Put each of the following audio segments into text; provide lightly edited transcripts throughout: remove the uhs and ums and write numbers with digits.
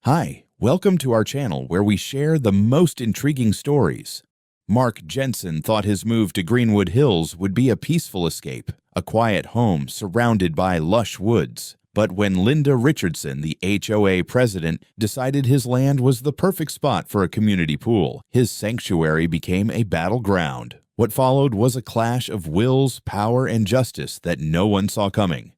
Hi, welcome to our channel where we share the most intriguing stories. Mark Jensen thought his move to Greenwood Hills would be a peaceful escape, a quiet home surrounded by lush woods. But when Linda Richardson, the HOA president, decided his land was the perfect spot for a community pool, his sanctuary became a battleground. What followed was a clash of wills, power, and justice that no one saw coming.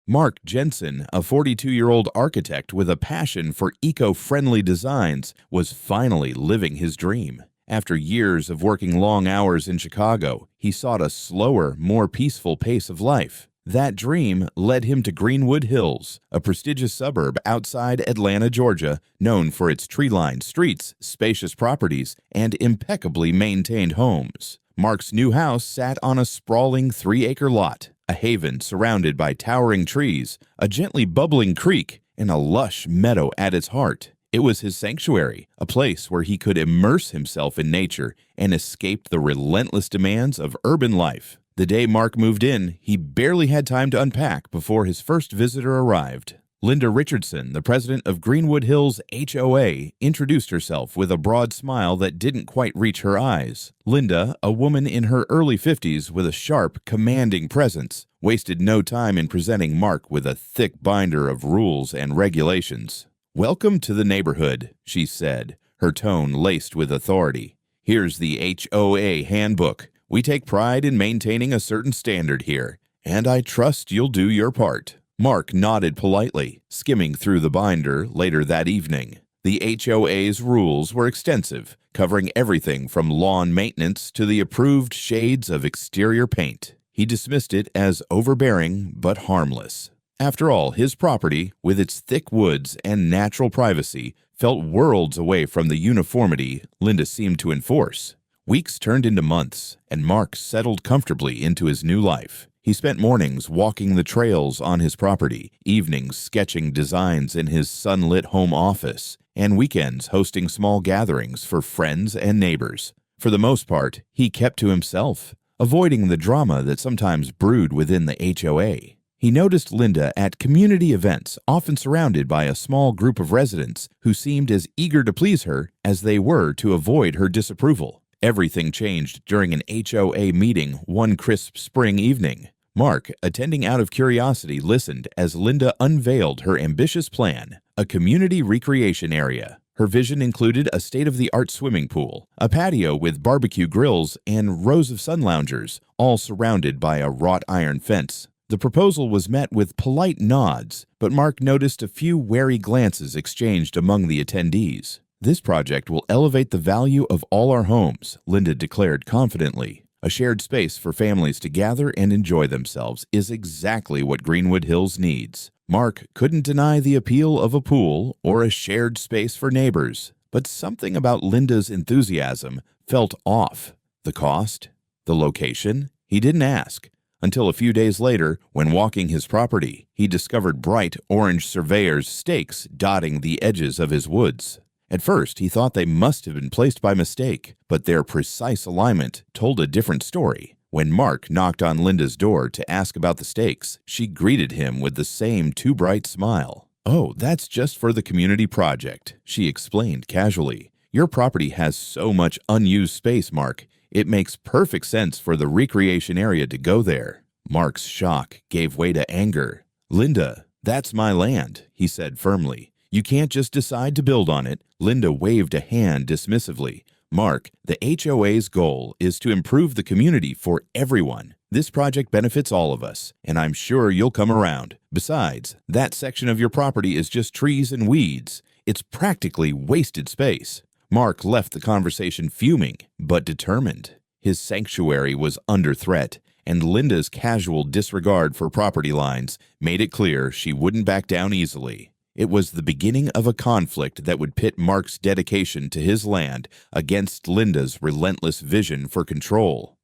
Mark Jensen, a 42-year-old architect with a passion for eco-friendly designs, was finally living his dream. After years of working long hours in Chicago, he sought a slower, more peaceful pace of life. That dream led him to Greenwood Hills, a prestigious suburb outside Atlanta, Georgia, known for its tree-lined streets, spacious properties, and impeccably maintained homes. Mark's new house sat on a sprawling 3-acre lot, a haven surrounded by towering trees, a gently bubbling creek, and a lush meadow at its heart. It was his sanctuary, a place where he could immerse himself in nature and escape the relentless demands of urban life. The day Mark moved in, he barely had time to unpack before his first visitor arrived. Linda Richardson, the president of Greenwood Hills HOA, introduced herself with a broad smile that didn't quite reach her eyes. Linda, a woman in her early 50s with a sharp, commanding presence, wasted no time in presenting Mark with a thick binder of rules and regulations. "Welcome to the neighborhood," she said, her tone laced with authority. "Here's the HOA handbook. We take pride in maintaining a certain standard here, and I trust you'll do your part." Mark nodded politely, skimming through the binder later that evening. The HOA's rules were extensive, covering everything from lawn maintenance to the approved shades of exterior paint. He dismissed it as overbearing but harmless. After all, his property, with its thick woods and natural privacy, felt worlds away from the uniformity Linda seemed to enforce. Weeks turned into months, and Mark settled comfortably into his new life. He spent mornings walking the trails on his property, evenings sketching designs in his sunlit home office, and weekends hosting small gatherings for friends and neighbors. For the most part, he kept to himself, avoiding the drama that sometimes brewed within the HOA. He noticed Linda at community events, often surrounded by a small group of residents who seemed as eager to please her as they were to avoid her disapproval. Everything changed during an HOA meeting one crisp spring evening. Mark, attending out of curiosity, listened as Linda unveiled her ambitious plan, a community recreation area. Her vision included a state-of-the-art swimming pool, a patio with barbecue grills, and rows of sun loungers, all surrounded by a wrought iron fence. The proposal was met with polite nods, but Mark noticed a few wary glances exchanged among the attendees. "This project will elevate the value of all our homes," Linda declared confidently. "A shared space for families to gather and enjoy themselves is exactly what Greenwood Hills needs." Mark couldn't deny the appeal of a pool or a shared space for neighbors, but something about Linda's enthusiasm felt off. The cost? The location? He didn't ask. Until a few days later, when walking his property, he discovered bright orange surveyor's stakes dotting the edges of his woods. At first, he thought they must have been placed by mistake, but their precise alignment told a different story. When Mark knocked on Linda's door to ask about the stakes, she greeted him with the same too-bright smile. "Oh, that's just for the community project," she explained casually. "Your property has so much unused space, Mark. It makes perfect sense for the recreation area to go there." Mark's shock gave way to anger. "Linda, that's my land," he said firmly. "You can't just decide to build on it." Linda waved a hand dismissively. "Mark, the HOA's goal is to improve the community for everyone. This project benefits all of us, and I'm sure you'll come around. Besides, that section of your property is just trees and weeds. It's practically wasted space." Mark left the conversation fuming, but determined. His sanctuary was under threat, and Linda's casual disregard for property lines made it clear she wouldn't back down easily. It was the beginning of a conflict that would pit Mark's dedication to his land against Linda's relentless vision for control.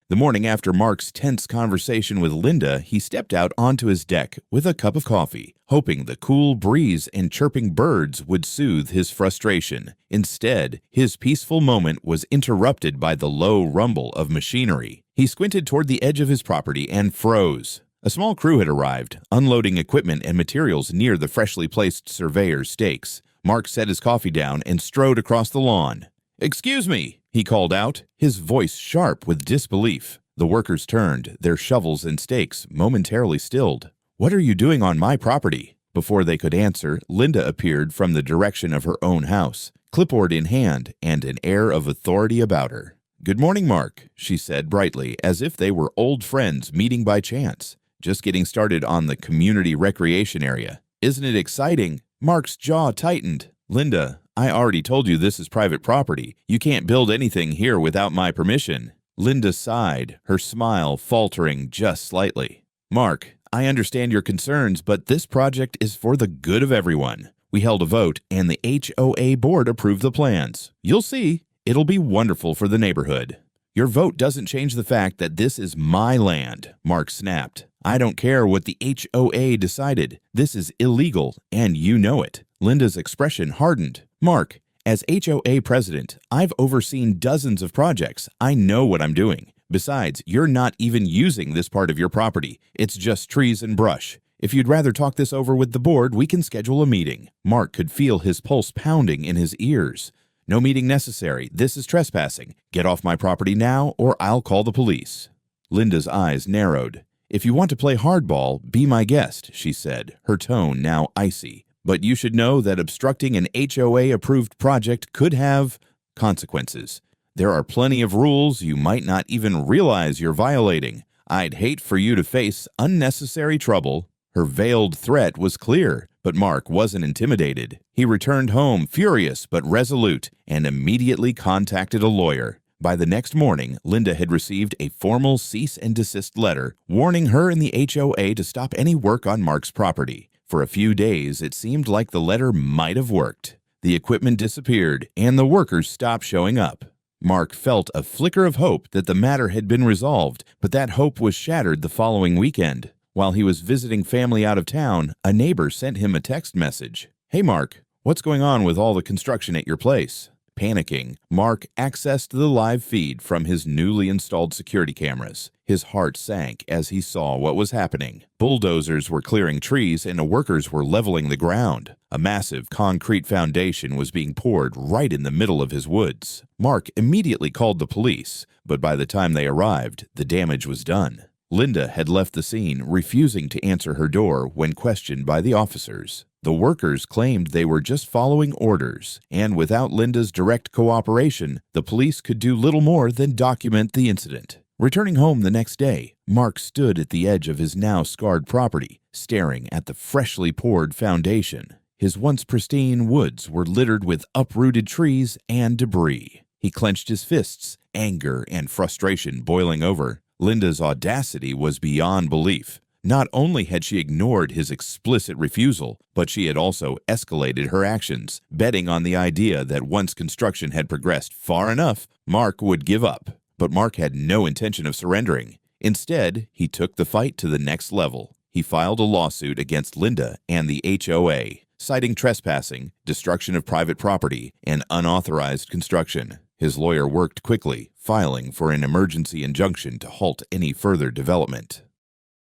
The morning after Mark's tense conversation with Linda, he stepped out onto his deck with a cup of coffee, hoping the cool breeze and chirping birds would soothe his frustration. Instead, his peaceful moment was interrupted by the low rumble of machinery. He squinted toward the edge of his property and froze. A small crew had arrived, unloading equipment and materials near the freshly placed surveyor's stakes. Mark set his coffee down and strode across the lawn. "Excuse me," he called out, his voice sharp with disbelief. The workers turned, their shovels and stakes momentarily stilled. "What are you doing on my property?" Before they could answer, Linda appeared from the direction of her own house, clipboard in hand and an air of authority about her. "Good morning, Mark," she said brightly, as if they were old friends meeting by chance. "Just getting started on the community recreation area. Isn't it exciting?" Mark's jaw tightened. "Linda, I already told you this is private property. You can't build anything here without my permission." Linda sighed, her smile faltering just slightly. "Mark, I understand your concerns, but this project is for the good of everyone. We held a vote, and the HOA board approved the plans. You'll see. It'll be wonderful for the neighborhood." "Your vote doesn't change the fact that this is my land," Mark snapped. "I don't care what the HOA decided. This is illegal, and you know it." Linda's expression hardened. "Mark, as HOA president, I've overseen dozens of projects. I know what I'm doing. Besides, you're not even using this part of your property. It's just trees and brush. If you'd rather talk this over with the board, we can schedule a meeting." Mark could feel his pulse pounding in his ears. "No meeting necessary. This is trespassing. Get off my property now, or I'll call the police." Linda's eyes narrowed. "If you want to play hardball, be my guest," she said, her tone now icy. "But you should know that obstructing an HOA-approved project could have consequences. There are plenty of rules you might not even realize you're violating. I'd hate for you to face unnecessary trouble." Her veiled threat was clear, but Mark wasn't intimidated. He returned home furious but resolute and immediately contacted a lawyer. By the next morning, Linda had received a formal cease and desist letter warning her and the HOA to stop any work on Mark's property. For a few days, it seemed like the letter might have worked. The equipment disappeared, and the workers stopped showing up. Mark felt a flicker of hope that the matter had been resolved, but that hope was shattered the following weekend. While he was visiting family out of town, a neighbor sent him a text message. "Hey Mark, what's going on with all the construction at your place?" Panicking, Mark accessed the live feed from his newly installed security cameras. His heart sank as he saw what was happening. Bulldozers were clearing trees and workers were leveling the ground. A massive concrete foundation was being poured right in the middle of his woods. Mark immediately called the police, but by the time they arrived, the damage was done. Linda had left the scene, refusing to answer her door when questioned by the officers. The workers claimed they were just following orders, and without Linda's direct cooperation, the police could do little more than document the incident. Returning home the next day, Mark stood at the edge of his now scarred property, staring at the freshly poured foundation. His once pristine woods were littered with uprooted trees and debris. He clenched his fists, anger and frustration boiling over. Linda's audacity was beyond belief. Not only had she ignored his explicit refusal, but she had also escalated her actions, betting on the idea that once construction had progressed far enough, Mark would give up. But Mark had no intention of surrendering. Instead, he took the fight to the next level. He filed a lawsuit against Linda and the HOA, citing trespassing, destruction of private property, and unauthorized construction. His lawyer worked quickly, filing for an emergency injunction to halt any further development.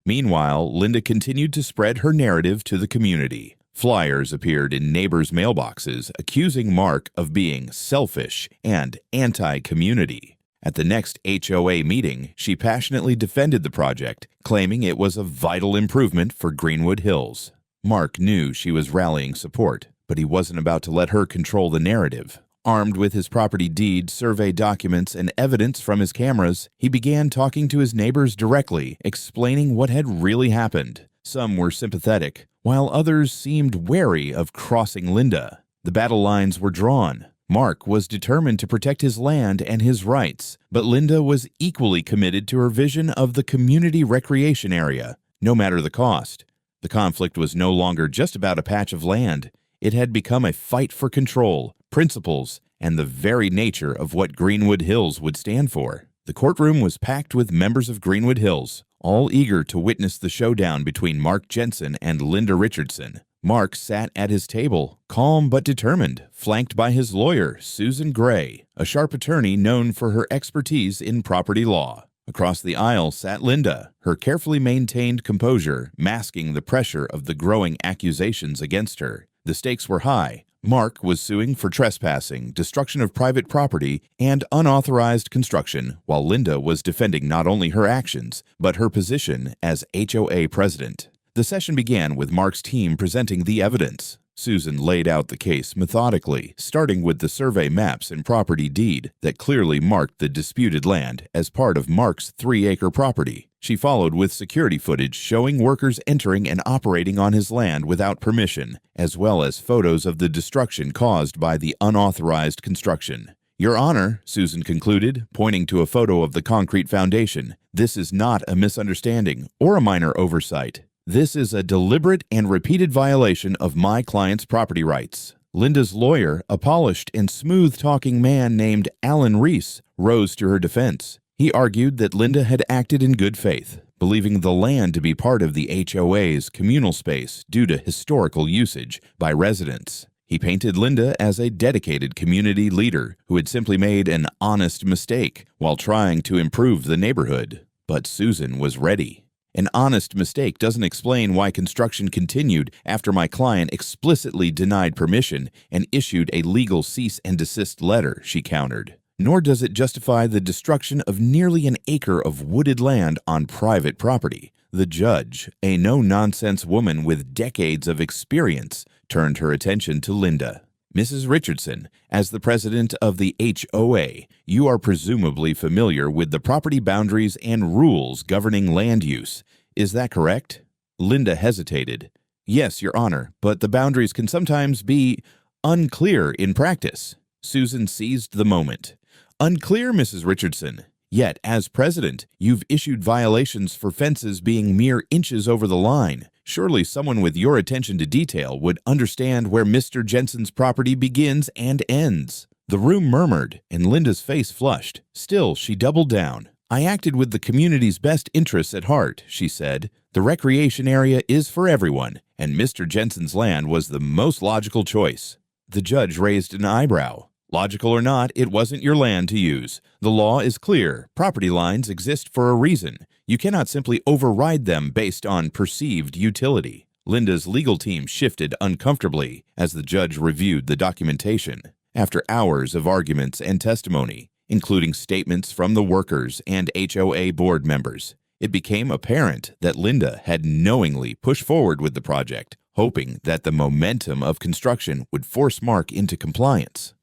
Meanwhile, Linda continued to spread her narrative to the community. Flyers appeared in neighbors' mailboxes accusing Mark of being selfish and anti-community. At the next HOA meeting, she passionately defended the project, claiming it was a vital improvement for Greenwood Hills. Mark knew she was rallying support, but he wasn't about to let her control the narrative. Armed with his property deed, survey documents, and evidence from his cameras, he began talking to his neighbors directly, explaining what had really happened. Some were sympathetic, while others seemed wary of crossing Linda. The battle lines were drawn. Mark was determined to protect his land and his rights, but Linda was equally committed to her vision of the community recreation area, no matter the cost. The conflict was no longer just about a patch of land. It had become a fight for control, principles, and the very nature of what Greenwood Hills would stand for. The courtroom was packed with members of Greenwood Hills, all eager to witness the showdown between Mark Jensen and Linda Richardson. Mark sat at his table, calm but determined, flanked by his lawyer, Susan Gray, a sharp attorney known for her expertise in property law. Across the aisle sat Linda, her carefully maintained composure masking the pressure of the growing accusations against her. The stakes were high. Mark was suing for trespassing, destruction of private property, and unauthorized construction, while Linda was defending not only her actions, but her position as HOA president. The session began with Mark's team presenting the evidence. Susan laid out the case methodically, starting with the survey maps and property deed that clearly marked the disputed land as part of Mark's 3-acre property. She followed with security footage showing workers entering and operating on his land without permission, as well as photos of the destruction caused by the unauthorized construction. Your Honor, Susan concluded, pointing to a photo of the concrete foundation, this is not a misunderstanding or a minor oversight. This is a deliberate and repeated violation of my client's property rights. Linda's lawyer, a polished and smooth-talking man named Alan Reese, rose to her defense. He argued that Linda had acted in good faith, believing the land to be part of the HOA's communal space due to historical usage by residents. He painted Linda as a dedicated community leader who had simply made an honest mistake while trying to improve the neighborhood. But Susan was ready. An honest mistake doesn't explain why construction continued after my client explicitly denied permission and issued a legal cease and desist letter, she countered. Nor does it justify the destruction of nearly an acre of wooded land on private property. The judge, a no-nonsense woman with decades of experience, turned her attention to Linda. Mrs. Richardson, as the president of the HOA, you are presumably familiar with the property boundaries and rules governing land use. Is that correct? Linda hesitated. Yes, Your Honor, but the boundaries can sometimes be unclear in practice. Susan seized the moment. Unclear, Mrs. Richardson. Yet, as president, you've issued violations for fences being mere inches over the line. Surely someone with your attention to detail would understand where Mr. Jensen's property begins and ends. The room murmured, and Linda's face flushed. Still, she doubled down. I acted with the community's best interests at heart, she said. The recreation area is for everyone, and Mr. Jensen's land was the most logical choice. The judge raised an eyebrow. Logical or not, it wasn't your land to use. The law is clear. Property lines exist for a reason. You cannot simply override them based on perceived utility. Linda's legal team shifted uncomfortably as the judge reviewed the documentation. After hours of arguments and testimony, including statements from the workers and HOA board members, it became apparent that Linda had knowingly pushed forward with the project, hoping that the momentum of construction would force Mark into compliance.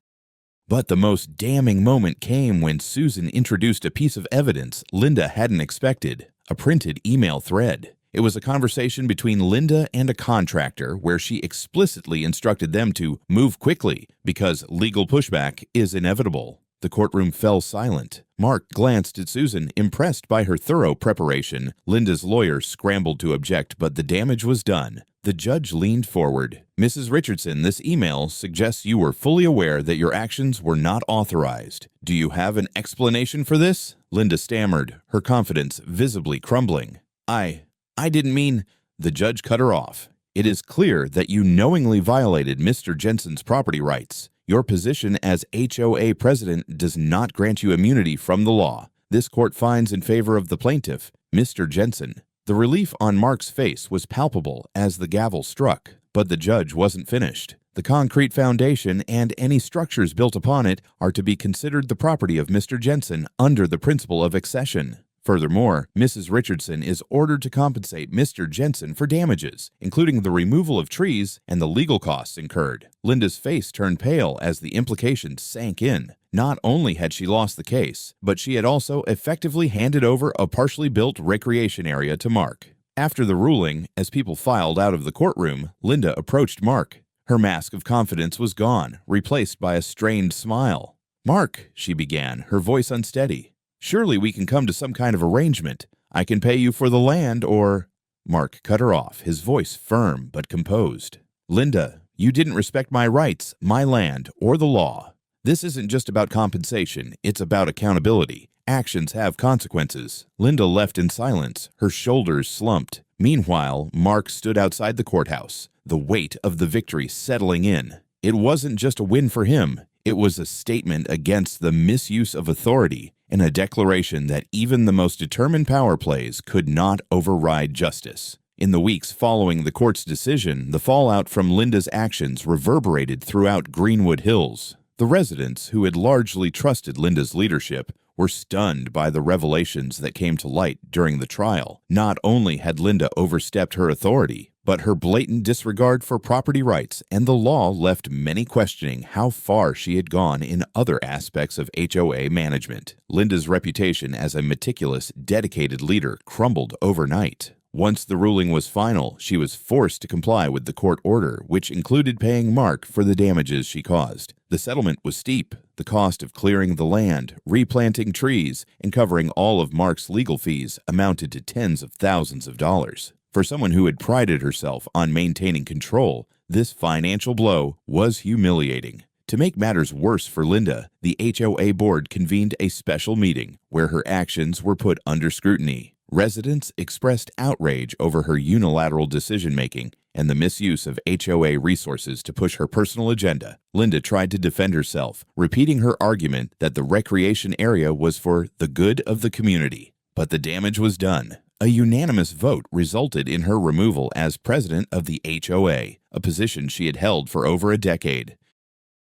But the most damning moment came when Susan introduced a piece of evidence Linda hadn't expected, a printed email thread. It was a conversation between Linda and a contractor where she explicitly instructed them to move quickly because legal pushback is inevitable. The courtroom fell silent. Mark glanced at Susan, impressed by her thorough preparation. Linda's lawyer scrambled to object, but the damage was done. The judge leaned forward. Mrs. Richardson, this email suggests you were fully aware that your actions were not authorized. Do you have an explanation for this? Linda stammered, her confidence visibly crumbling. I didn't mean... The judge cut her off. It is clear that you knowingly violated Mr. Jensen's property rights. Your position as HOA president does not grant you immunity from the law. This court finds in favor of the plaintiff, Mr. Jensen. The relief on Mark's face was palpable as the gavel struck, but the judge wasn't finished. The concrete foundation and any structures built upon it are to be considered the property of Mr. Jensen under the principle of accession. Furthermore, Mrs. Richardson is ordered to compensate Mr. Jensen for damages, including the removal of trees and the legal costs incurred. Linda's face turned pale as the implications sank in. Not only had she lost the case, but she had also effectively handed over a partially built recreation area to Mark. After the ruling, as people filed out of the courtroom, Linda approached Mark. Her mask of confidence was gone, replaced by a strained smile. "Mark," she began, her voice unsteady. "Surely we can come to some kind of arrangement. I can pay you for the land or—" Mark cut her off, his voice firm but composed. "Linda, you didn't respect my rights, my land, or the law. This isn't just about compensation, it's about accountability. Actions have consequences." Linda left in silence, her shoulders slumped. Meanwhile, Mark stood outside the courthouse, the weight of the victory settling in. It wasn't just a win for him, it was a statement against the misuse of authority and a declaration that even the most determined power plays could not override justice. In the weeks following the court's decision, the fallout from Linda's actions reverberated throughout Greenwood Hills. The residents, who had largely trusted Linda's leadership, were stunned by the revelations that came to light during the trial. Not only had Linda overstepped her authority, but her blatant disregard for property rights and the law left many questioning how far she had gone in other aspects of HOA management. Linda's reputation as a meticulous, dedicated leader crumbled overnight. Once the ruling was final, she was forced to comply with the court order, which included paying Mark for the damages she caused. The settlement was steep. The cost of clearing the land, replanting trees, and covering all of Mark's legal fees amounted to tens of thousands of dollars. For someone who had prided herself on maintaining control, this financial blow was humiliating. To make matters worse for Linda, the HOA board convened a special meeting where her actions were put under scrutiny. Residents expressed outrage over her unilateral decision-making and the misuse of HOA resources to push her personal agenda. Linda tried to defend herself, repeating her argument that the recreation area was for the good of the community. But the damage was done. A unanimous vote resulted in her removal as president of the HOA, a position she had held for over a decade.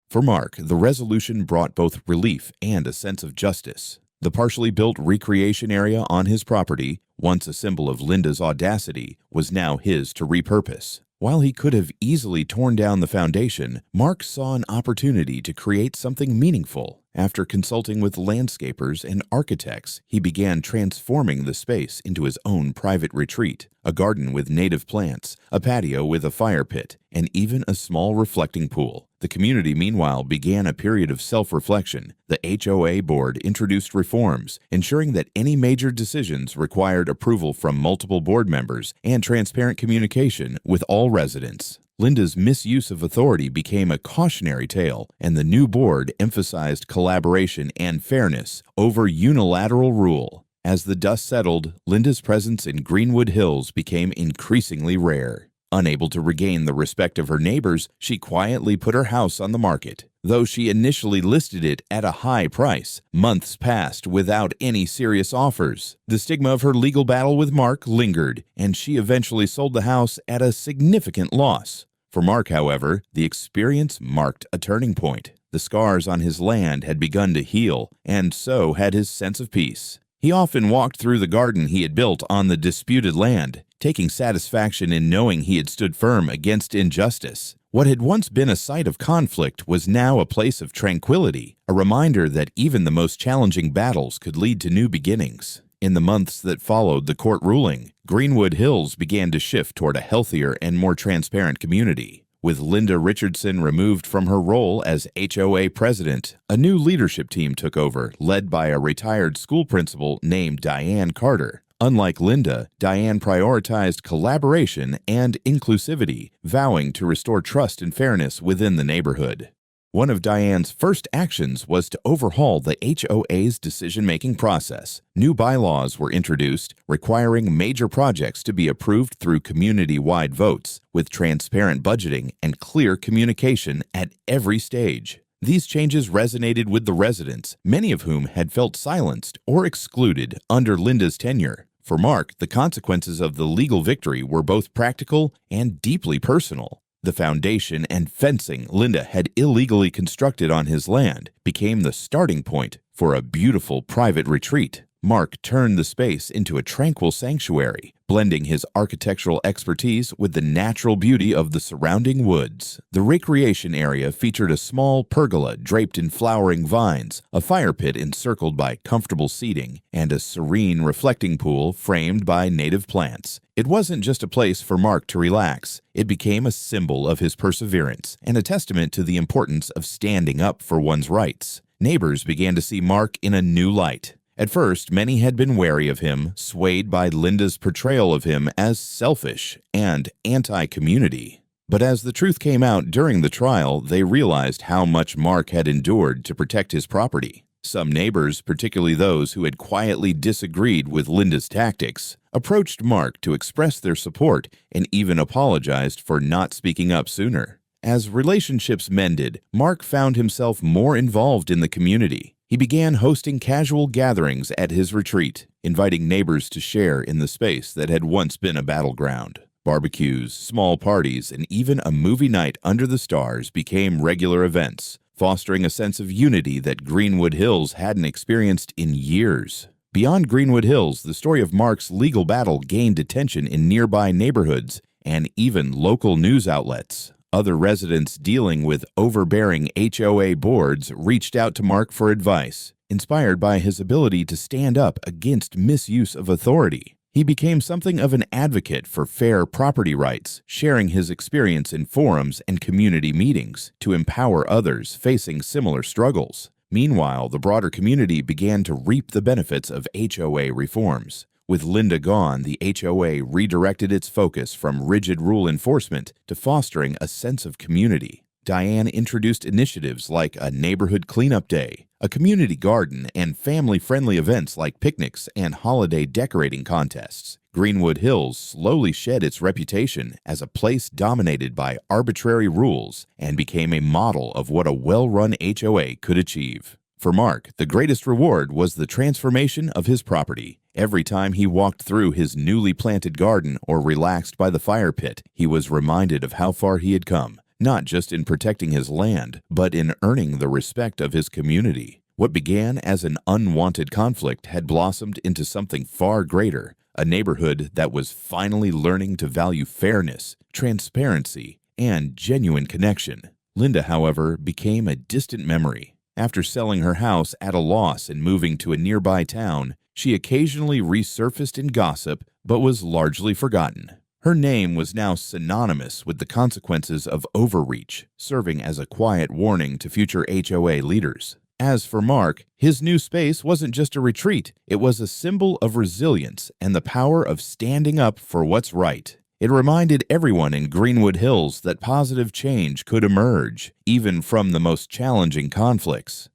For Mark, the resolution brought both relief and a sense of justice. The partially built recreation area on his property, once a symbol of Linda's audacity, was now his to repurpose. While he could have easily torn down the foundation, Mark saw an opportunity to create something meaningful. After consulting with landscapers and architects, he began transforming the space into his own private retreat, a garden with native plants, a patio with a fire pit, and even a small reflecting pool. The community, meanwhile, began a period of self-reflection. The HOA board introduced reforms, ensuring that any major decisions required approval from multiple board members and transparent communication with all residents. Linda's misuse of authority became a cautionary tale, and the new board emphasized collaboration and fairness over unilateral rule. As the dust settled, Linda's presence in Greenwood Hills became increasingly rare. Unable to regain the respect of her neighbors, she quietly put her house on the market. Though she initially listed it at a high price, months passed without any serious offers. The stigma of her legal battle with Mark lingered, and she eventually sold the house at a significant loss. For Mark, however, the experience marked a turning point. The scars on his land had begun to heal, and so had his sense of peace. He often walked through the garden he had built on the disputed land, taking satisfaction in knowing he had stood firm against injustice. What had once been a site of conflict was now a place of tranquility, a reminder that even the most challenging battles could lead to new beginnings. In the months that followed the court ruling, Greenwood Hills began to shift toward a healthier and more transparent community. With Linda Richardson removed from her role as HOA president, a new leadership team took over, led by a retired school principal named Diane Carter. Unlike Linda, Diane prioritized collaboration and inclusivity, vowing to restore trust and fairness within the neighborhood. One of Diane's first actions was to overhaul the HOA's decision-making process. New bylaws were introduced, requiring major projects to be approved through community-wide votes, with transparent budgeting and clear communication at every stage. These changes resonated with the residents, many of whom had felt silenced or excluded under Linda's tenure. For Mark, the consequences of the legal victory were both practical and deeply personal. The foundation and fencing Linda had illegally constructed on his land became the starting point for a beautiful private retreat. Mark turned the space into a tranquil sanctuary, blending his architectural expertise with the natural beauty of the surrounding woods. The recreation area featured a small pergola draped in flowering vines, a fire pit encircled by comfortable seating, and a serene reflecting pool framed by native plants. It wasn't just a place for Mark to relax. It became a symbol of his perseverance and a testament to the importance of standing up for one's rights. Neighbors began to see Mark in a new light. At first, many had been wary of him, swayed by Linda's portrayal of him as selfish and anti-community. But as the truth came out during the trial, they realized how much Mark had endured to protect his property. Some neighbors, particularly those who had quietly disagreed with Linda's tactics, approached Mark to express their support and even apologized for not speaking up sooner. As relationships mended, Mark found himself more involved in the community. He began hosting casual gatherings at his retreat, inviting neighbors to share in the space that had once been a battleground. Barbecues, small parties, and even a movie night under the stars became regular events, fostering a sense of unity that Greenwood Hills hadn't experienced in years. Beyond Greenwood Hills, the story of Mark's legal battle gained attention in nearby neighborhoods and even local news outlets. Other residents dealing with overbearing HOA boards reached out to Mark for advice, inspired by his ability to stand up against misuse of authority. He became something of an advocate for fair property rights, sharing his experience in forums and community meetings to empower others facing similar struggles. Meanwhile, the broader community began to reap the benefits of HOA reforms. With Linda gone, the HOA redirected its focus from rigid rule enforcement to fostering a sense of community. Diane introduced initiatives like a neighborhood cleanup day, a community garden, and family-friendly events like picnics and holiday decorating contests. Greenwood Hills slowly shed its reputation as a place dominated by arbitrary rules and became a model of what a well-run HOA could achieve. For Mark, the greatest reward was the transformation of his property. Every time he walked through his newly planted garden or relaxed by the fire pit, he was reminded of how far he had come, not just in protecting his land, but in earning the respect of his community. What began as an unwanted conflict had blossomed into something far greater, a neighborhood that was finally learning to value fairness, transparency, and genuine connection. Linda, however, became a distant memory. After selling her house at a loss and moving to a nearby town, she occasionally resurfaced in gossip but was largely forgotten. Her name was now synonymous with the consequences of overreach, serving as a quiet warning to future HOA leaders. As for Mark, his new space wasn't just a retreat, it was a symbol of resilience and the power of standing up for what's right. It reminded everyone in Greenwood Hills that positive change could emerge, even from the most challenging conflicts.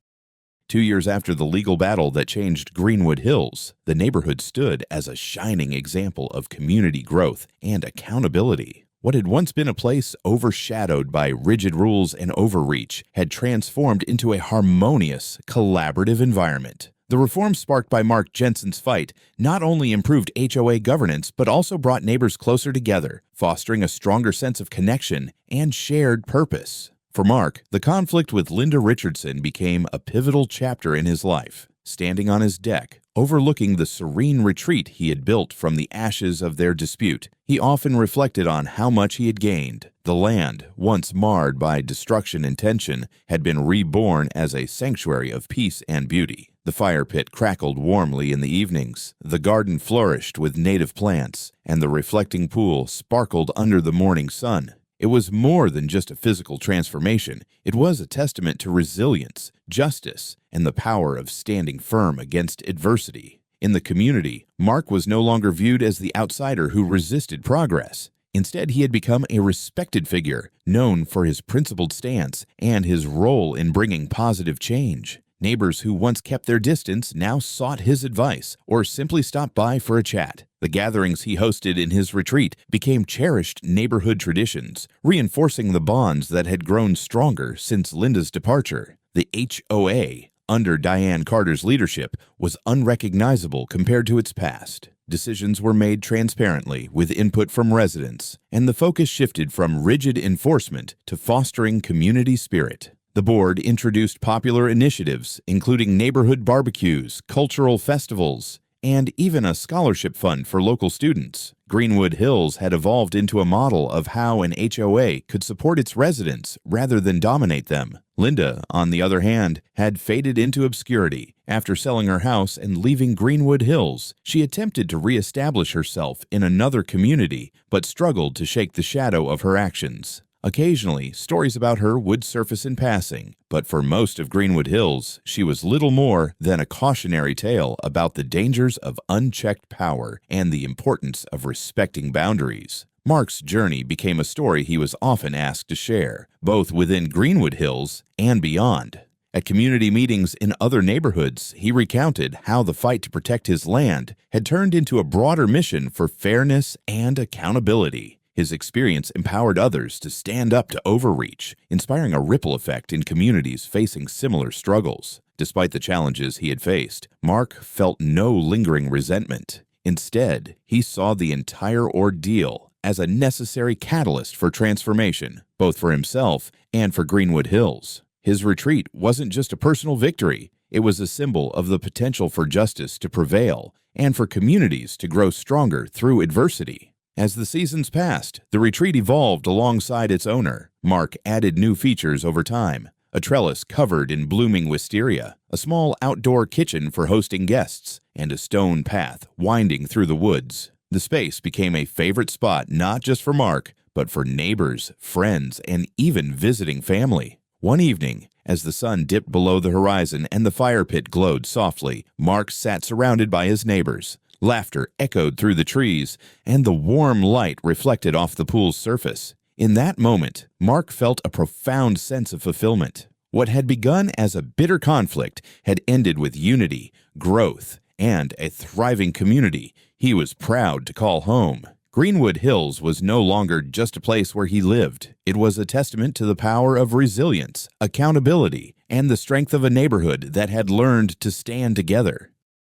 2 years after the legal battle that changed Greenwood Hills, the neighborhood stood as a shining example of community growth and accountability. What had once been a place overshadowed by rigid rules and overreach had transformed into a harmonious, collaborative environment. The reforms sparked by Mark Jensen's fight not only improved HOA governance but also brought neighbors closer together, fostering a stronger sense of connection and shared purpose. For Mark, the conflict with Linda Richardson became a pivotal chapter in his life. Standing on his deck, overlooking the serene retreat he had built from the ashes of their dispute, he often reflected on how much he had gained. The land, once marred by destruction and tension, had been reborn as a sanctuary of peace and beauty. The fire pit crackled warmly in the evenings, the garden flourished with native plants, and the reflecting pool sparkled under the morning sun. It was more than just a physical transformation. It was a testament to resilience, justice, and the power of standing firm against adversity. In the community, Mark was no longer viewed as the outsider who resisted progress. Instead, he had become a respected figure, known for his principled stance and his role in bringing positive change. Neighbors who once kept their distance now sought his advice or simply stopped by for a chat. The gatherings he hosted in his retreat became cherished neighborhood traditions, reinforcing the bonds that had grown stronger since Linda's departure. The HOA, under Diane Carter's leadership, was unrecognizable compared to its past. Decisions were made transparently with input from residents, and the focus shifted from rigid enforcement to fostering community spirit. The board introduced popular initiatives, including neighborhood barbecues, cultural festivals, and even a scholarship fund for local students. Greenwood Hills had evolved into a model of how an HOA could support its residents rather than dominate them. Linda, on the other hand, had faded into obscurity. After selling her house and leaving Greenwood Hills, she attempted to reestablish herself in another community, but struggled to shake the shadow of her actions. Occasionally, stories about her would surface in passing, but for most of Greenwood Hills, she was little more than a cautionary tale about the dangers of unchecked power and the importance of respecting boundaries. Mark's journey became a story he was often asked to share, both within Greenwood Hills and beyond. At community meetings in other neighborhoods, he recounted how the fight to protect his land had turned into a broader mission for fairness and accountability. His experience empowered others to stand up to overreach, inspiring a ripple effect in communities facing similar struggles. Despite the challenges he had faced, Mark felt no lingering resentment. Instead, he saw the entire ordeal as a necessary catalyst for transformation, both for himself and for Greenwood Hills. His retreat wasn't just a personal victory, it was a symbol of the potential for justice to prevail and for communities to grow stronger through adversity. As the seasons passed, the retreat evolved alongside its owner. Mark added new features over time: a trellis covered in blooming wisteria, a small outdoor kitchen for hosting guests, and a stone path winding through the woods. The space became a favorite spot not just for Mark, but for neighbors, friends, and even visiting family. One evening, as the sun dipped below the horizon and the fire pit glowed softly, Mark sat surrounded by his neighbors. Laughter echoed through the trees, and the warm light reflected off the pool's surface. In that moment, Mark felt a profound sense of fulfillment. What had begun as a bitter conflict had ended with unity, growth, and a thriving community he was proud to call home. Greenwood Hills was no longer just a place where he lived. It was a testament to the power of resilience, accountability, and the strength of a neighborhood that had learned to stand together.